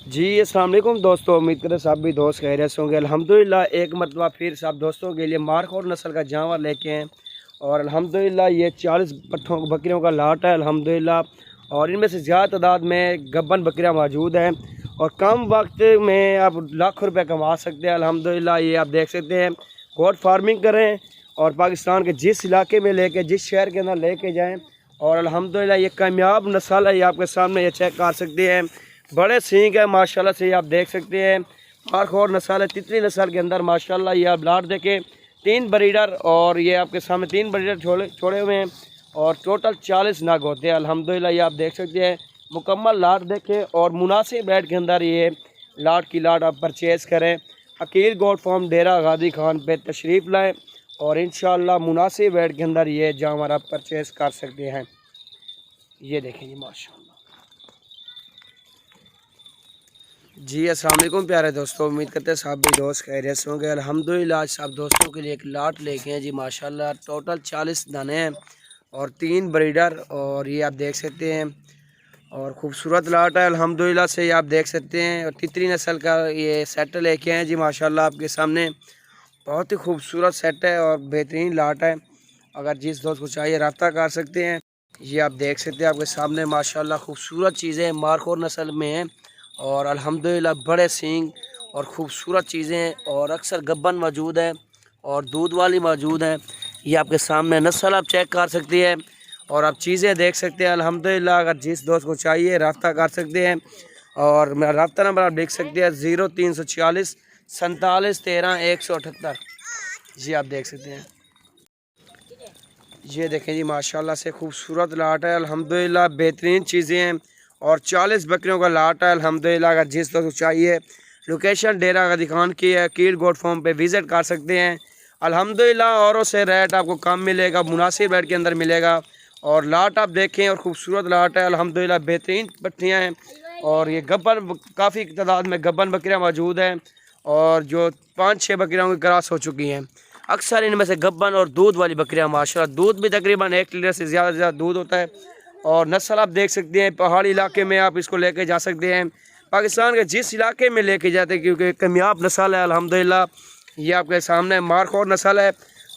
जी अस्सलाम वालेकुम दोस्तों, उम्मीद करें सब भी दोस्त खैरियत से होंगे। अल्हम्दुलिल्लाह एक मरतबा फिर सब दोस्तों के लिए मार्कोर नस्ल का जानवर लेके हैं और अल्हम्दुलिल्लाह ये 40 पट्ठों बकरियों का लाट है अल्हम्दुलिल्लाह। और इनमें से ज़्यादा तादाद में गब्बन बकरियाँ मौजूद हैं और कम वक्त में आप लाखों रुपये कमा सकते हैं अल्हम्दुलिल्लाह। ये आप देख सकते हैं, गोट फार्मिंग करें और पाकिस्तान के जिस इलाके में लेके जिस शहर के अंदर लेके जाएँ और अल्हम्दुलिल्लाह ये कामयाब नस्ल है। ये आपके सामने ये चेक कर सकते हैं, बड़े सींग है माशाल्लाह से, ये आप देख सकते हैं। मारखोर नस्ल है, तितली नस्ल के अंदर माशाल्लाह। ये आप लाट देखें, 3 ब्रीडर और ये आपके सामने 3 ब्रीडर छोड़े हुए हैं और टोटल 40 नग होते हैं अल्हम्दुलिल्लाह। ये आप देख सकते हैं, मुकम्मल लाट देखें और मुनासिब रेट के अंदर ये लाट की लाट आप परचेज़ करें। अकील गोट फार्म डेरा गादी खान पे तशरीफ़ लाएँ और इंशाअल्लाह मुनासिब रेट के अंदर ये जानवर आप परचेज़ कर सकते हैं। ये देखें जी माशाल्लाह। जी अस्सलाम वालेकुम प्यारे दोस्तों, उम्मीद करते हैं सब भी दोस्त खैरियत से होंगे। अल्हम्दुलिल्लाह आज सब दोस्तों के लिए एक लाट लेके हैं जी माशाल्लाह। टोटल 40 दाने हैं और 3 ब्रीडर और ये आप देख सकते हैं और ख़ूबसूरत लाट है अल्हम्दुलिल्लाह से। ये आप देख सकते हैं और तितली नस्ल का ये सेट लेके हैं जी माशाल्लाह आपके सामने। बहुत ही खूबसूरत सेट है और बेहतरीन लाट है। अगर जिस दोस्त को चाहिए रब्ता कर सकते हैं। ये आप देख सकते हैं आपके सामने माशाल्लाह खूबसूरत चीज़ें मारखोर नस्ल में हैं और अल्हम्दुलिल्लाह बड़े सींग और ख़ूबसूरत चीज़ें और अक्सर गब्बन मौजूद है और दूध वाली मौजूद हैं। ये आपके सामने नस्ल आप चेक कर सकते हैं और आप चीज़ें देख सकते हैं अल्हम्दुलिल्लाह। अगर जिस दोस्त को चाहिए रब्ता कर सकते हैं और मेरा रब्ता नंबर आप देख सकते हैं 0346 47 13 178। जी आप देख सकते हैं, ये देखें जी माशाल्लाह से खूबसूरत लाट है अल्हम्दुलिल्लाह, बेहतरीन चीज़ें हैं और 40 बकरियों का लाट है अल्हम्दुलिल्लाह। अगर जिस दोस्त को चाहिए लोकेशन डेरा गादी खान की है, कील गोट फार्म पे विज़िट कर सकते हैं अल्हम्दुलिल्लाह। औरों से रेट आपको कम मिलेगा, मुनासिब रेट के अंदर मिलेगा और लाट आप देखें और ख़ूबसूरत लाट है अल्हम्दुलिल्लाह, बेहतरीन पट्टियाँ हैं और ये गब्बन काफ़ी तादाद में गब्बन बकरियाँ मौजूद हैं और जो 5-6 बकरियों की क्रॉस हो चुकी हैं। अक्सर इनमें से गब्बन और दूध वाली बकरियाँ माशाल्लाह, दूध भी तकरीबन 1 लीटर से ज़्यादा दूध होता है और नस्ल आप देख सकते हैं। पहाड़ी इलाके में आप इसको लेके जा सकते हैं, पाकिस्तान के जिस इलाके में लेके जाते हैं, क्योंकि कामयाब नस्ल है अल्हम्दुलिल्लाह। ये आपके सामने मारखोर नस्ल है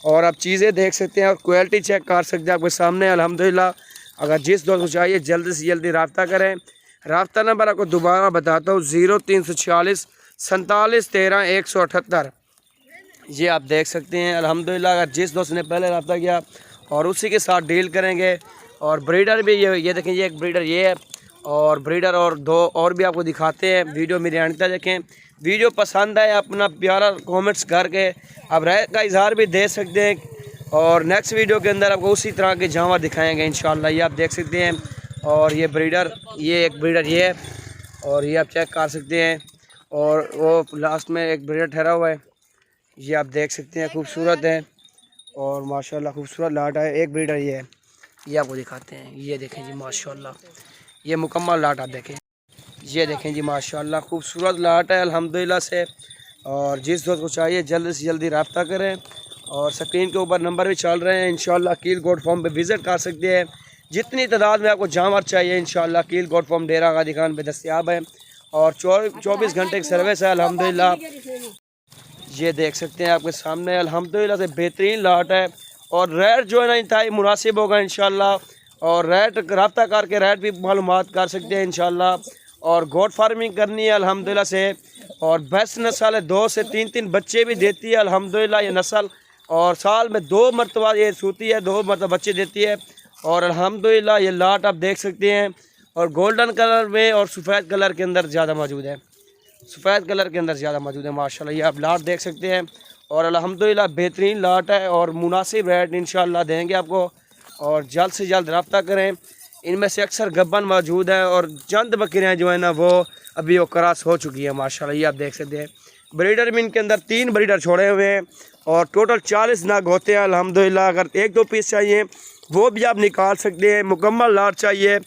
और आप चीज़ें देख सकते हैं और क्वालिटी चेक कर सकते हैं आपके सामने अल्हम्दुलिल्लाह। अगर जिस दोस्त को चाहिए जल्दी से जल्दी रब्ता करें। रब्ता नंबर आपको दोबारा बताता हूँ 0346 47 13 178। ये आप देख सकते हैं अल्हम्दुलिल्लाह। अगर जिस दोस्त ने पहले रब्ता किया और उसी के साथ डील करेंगे और ब्रीडर भी ये देखें, ये एक ब्रीडर ये है और ब्रीडर और 2 और भी आपको दिखाते हैं। वीडियो मेरी अंत तक देखें, वीडियो पसंद आए अपना प्यारा कमेंट्स करके आप राय का इजहार भी दे सकते हैं और नेक्स्ट वीडियो के अंदर आपको उसी तरह के जानवर दिखाएंगे इंशाल्लाह। ये आप देख सकते हैं और ये ब्रीडर, ये एक ब्रीडर ये है और ये आप चेक कर सकते हैं और वो लास्ट में एक ब्रीडर ठहरा हुआ है। ये आप देख सकते हैं, खूबसूरत है और माशाल्लाह खूबसूरत लाट है। एक ब्रीडर ये है, ये आपको दिखाते हैं। ये देखें जी माशाल्लाह, ये मुकम्मल लाट आप देखें। ये देखें जी माशाल्लाह खूबसूरत लाट है अल्हम्दुलिल्लाह से। और जिस दोस्त को चाहिए जल्दी से जल्दी रब्ता करें और स्क्रीन के ऊपर नंबर भी चल रहे हैं इंशाल्लाह। कील गोट फार्म पे विज़िट कर सकते हैं। जितनी तादाद में आपको जानवर चाहिए इंशाल्लाह कील गोट फार्म डेरा गादी खान पे दस्तियाब है और 24 घंटे की सर्विस है अल्हम्दुलिल्लाह। ये देख सकते हैं आपके सामने अल्हम्दुलिल्लाह से बेहतरीन लाट है और रेट जो है ना इंतहाई मुनासिब होगा इंशाल्लाह। और रेट रब्ता करके रेट भी मालूमात कर सकते हैं इंशाल्लाह। और गोट फार्मिंग करनी है अल्हम्दुलिल्लाह से और बेस्ट नस्ल है, 2 से 3 बच्चे भी देती है अल्हम्दुलिल्लाह ये नस्ल और साल में 2 मरतबा ये सूती है, 2 मरतबा बच्चे देती है और अल्हम्दुलिल्लाह ये लाट आप देख सकते हैं और गोल्डन कलर में और सफ़ेद कलर के अंदर ज़्यादा मौजूद है, सफ़ेद कलर के अंदर ज़्यादा मौजूद है माशाल्लाह। ये आप लाट देख सकते हैं और अल्हम्दुलिल्लाह बेहतरीन लाट है और मुनासिब रेट इंशाल्लाह देंगे आपको और जल्द से जल्द रब्ता करें। इनमें से अक्सर गब्बन मौजूद है और चंद बकरियाँ जो है ना वो अभी वो क्रॉस हो चुकी है माशाल्लाह। ये आप देख सकते हैं, ब्रीडर भी इनके अंदर 3 ब्रीडर छोड़े हुए हैं और टोटल 40 नग होते हैं अल्हम्दुलिल्लाह। अगर 1-2 पीस चाहिए वो भी आप निकाल सकते हैं, मुकम्मल लाट चाहिए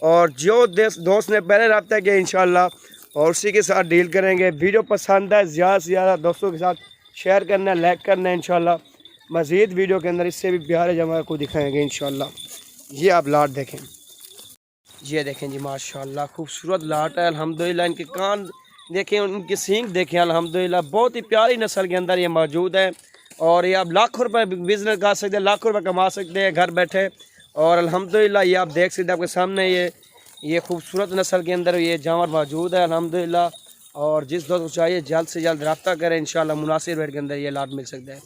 और जो दोस्त ने पहले रब्ता किया इंशाल्लाह और उसी के साथ डील करेंगे। वीडियो पसंद है ज़्यादा से ज़्यादा दोस्तों के साथ शेयर करना है, लाइक करना है इंशाल्लाह। मज़ीद वीडियो के अंदर इससे भी प्यारे जानवर को दिखाएंगे इंशाल्लाह। ये आप लाट देखें। ये देखें जी माशाल्लाह खूबसूरत लाट है अल्हम्दुलिल्लाह। इनके कान देखें, उनके सींग देखें अल्हम्दुलिल्लाह, बहुत ही प्यारी नस्ल के अंदर ये मौजूद है। और ये आप लाखों रुपए बिज़नेस कर सकते हैं, लाखों रुपए कमा सकते हैं घर बैठे। और अल्हम्दुलिल्लाह ये आप देख सकते हैं आपके सामने ये खूबसूरत नस्ल के अंदर ये जानवर मौजूद है अल्हम्दुलिल्लाह। और जिस दोस्त को चाहिए जल्द से जल्द रब्ता करें, इंशाल्लाह मुनासिब रेट के अंदर ये लाट मिल सकता है।